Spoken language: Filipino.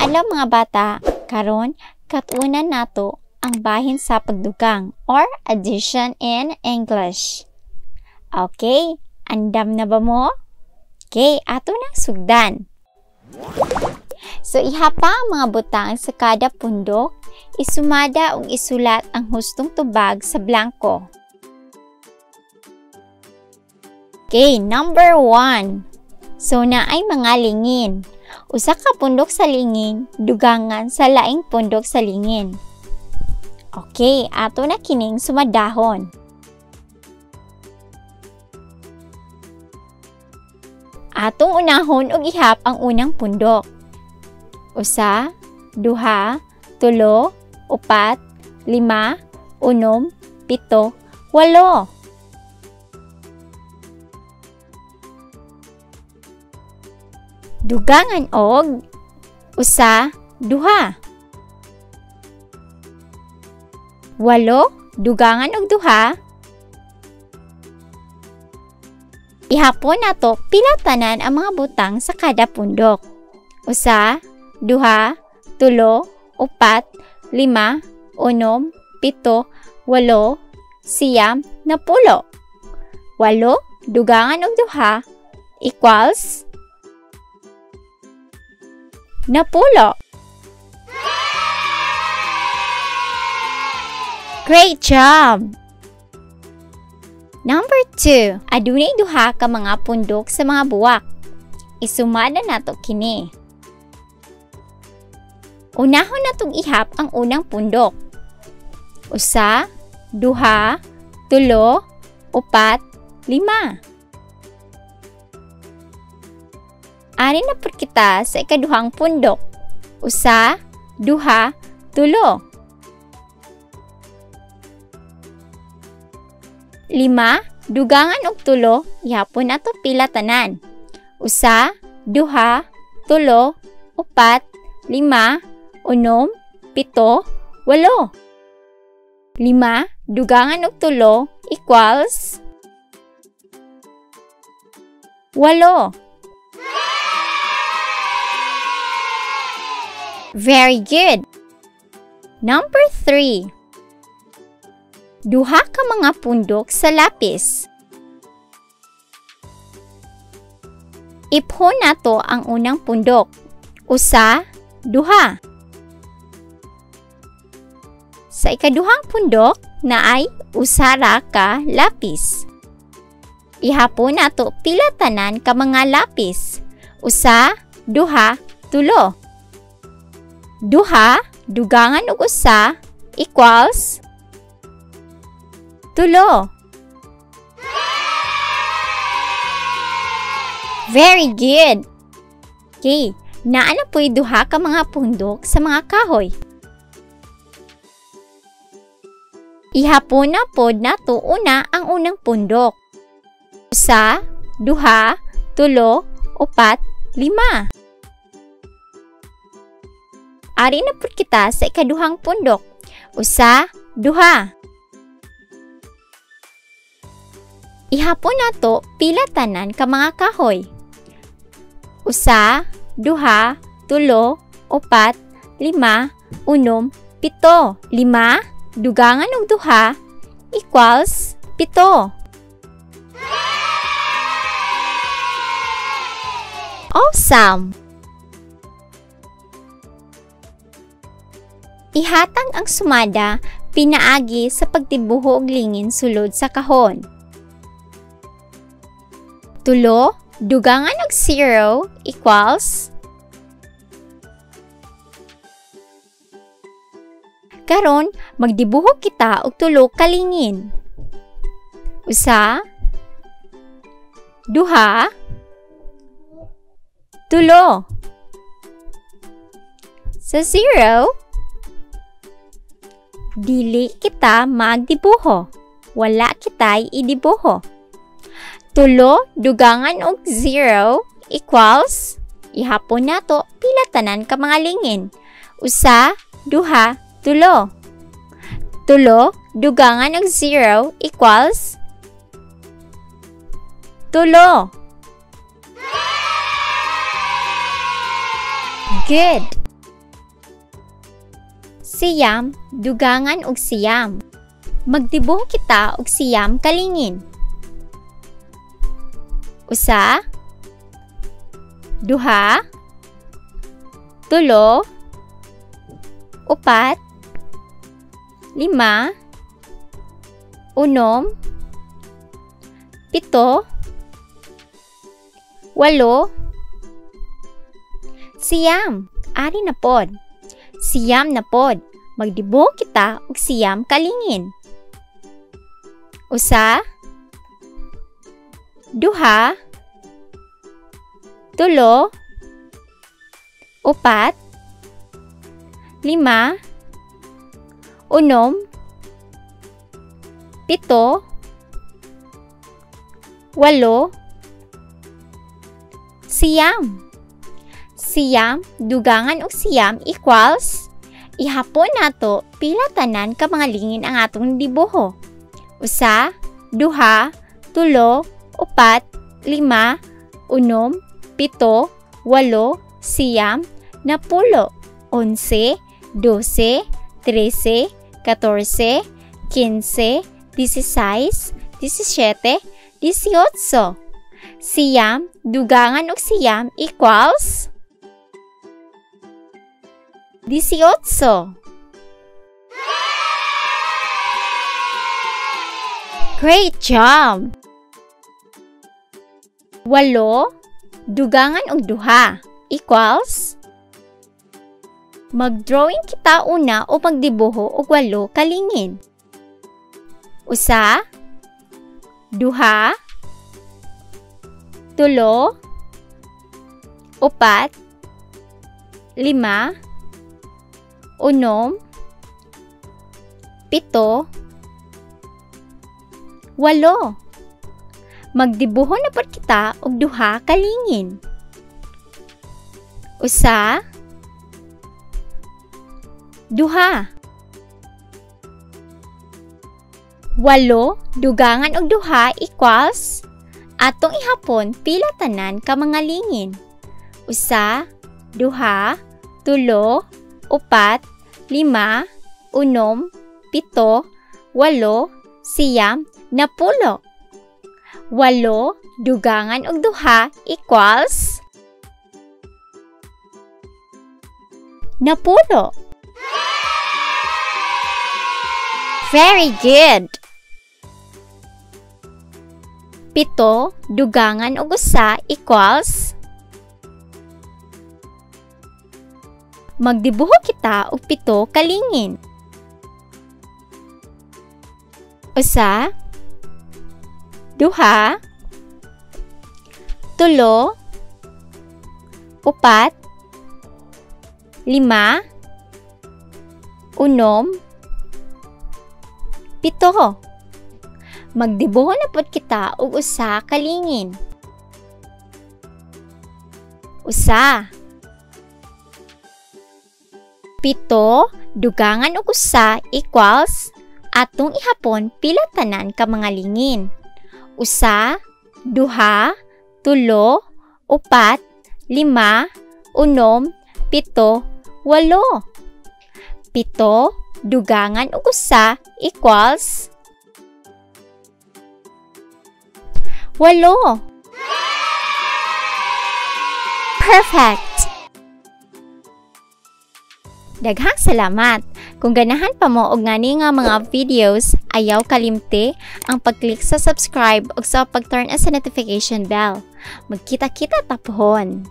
Adlaw mga bata, karon katunan nato ang bahin sa pagdugang or addition in English. Okay, andam na ba mo? Okay, ato nang sugdan. So ihapa ang mga butang sa kada pundok, isumada ug isulat ang hustong tubag sa blanko. Okay, number 1. So naay mga lingin. Usa ka pundok sa lingin, dugangan sa laing pundok sa lingin. Okay, ato na kining sumadahon. Atong unahon og ihap ang unang pundok. Usa, duha, tulo, upat, lima, unom, pito, walo. Dugangan og usa, duha. Walo, dugangan og duha. Ihapon nato pila tanan ang mga butang sa kada pundok. Usa, duha, tulo, upat, lima, unom, pito, walo, siyam, napulo. Walo, dugangan og duha equals napulo. Great job! Number 2. Adunay duha ka mga pundok sa mga buwak. Isumada nato kini. Unahon natong ihap ang unang pundok. Usa, duha, tulo, upat, lima. Ari na pud kita sa ikaduhang pundok. Usa, duha, tulo. Lima, dugangan og tulo, ihapon nato pila tanan. Usa, duha, tulo, upat, lima, unom, pito, walo. Lima, dugangan og tulo equals walo. Very good. Number 3. Duha ka mga pundok sa lapis. Iphon nato ang unang pundok. Usa, duha. Sa ikaduhang pundok, naay usara ka lapis. Ihapon nato pila tanan ka mga lapis. Usa, duha, tulo. Duha, dugangan og usa equals tulo. Very good. Okay, naa na po'y duha ka mga pundok sa mga kahoy. Ihapon na pod nato una ang unang pundok. Usa, duha, tulo, upat, lima. Ari na pod kita sa ikaduhang pundok. Usa, duha. Ihapon nato pila tanan ka mga kahoy. Usa, duha, tulo, upat, lima, unom, pito. Lima, dugangan og duha equals pito. Awesome! Ihatag ang sumada pinaagi sa pagtibuho og lingin sulod sa kahon. Tulo, dugangan og 0 equals karon magdibuho kita og tulo ka lingin. Usa, duha, tulo. Sa 0, dili kita magdibuho. Wala kitay idibuho. Tulo, dugangan og 0 equals ihapon nato pila tanan ka mga lingin. Usa, duha, tulo. Tulo, dugangan og 0 equals tulo. Good. Siyam, dugangan og siyam. Magdibuho kita og siyam kalingin. Usa, duha, tulo, upat, lima, unom, pito, walo, siyam. Ari na pod. Siyam na pod. Magdibuho kita og siyam kalingin. Usa, duha, tulo, upat, lima, unom, pito, walo, siyam. Siyam, dugangan og siyam equals ihapon nato pila tanan ka mga lingin ang atong dibuho. Usa, duha, tulo, upat, lima, unom, pito, walo, siyam, napulo, 11, 12, 13, 14, 15, 16, 17, 18. Siyam, dugangan og siyam equals 18. Great job! Walo, dugangan og duha equals mag-drawing kita una o magdibuho og walo kalingin. Usa, duha, tulo, upat, lima, unom, pito, walo. Magdibuho na pod kita og duha kalingin. Usa, duha. Walo, dugangan og duha equals atong ihapon pila tanan ka mga lingin. Usa, duha, tulo, upat, lima, unom, pito, walo, siyam, napulo. Walo, dugangan og duha equals napulo. Very good! Pito, dugangan og usa equals magdibuho kita og pito kalingin. Usa, duha, tulo, upat, lima, unom, pito. Magdibuho na pod kita og usa kalingin. Usa, pito, dugangan og usa equals atong ihapon pila tanan ka mga lingin. Usa, duha, tulo, upat, lima, unom, pito, walo. Pito, dugangan og usa equals walo. Perfect! Daghang salamat! Kung ganahan pa mo og ngani nga mga videos, ayaw kalimti ang pag-click sa subscribe o sa pag-turn on sa notification bell. Magkita-kita ta pohon!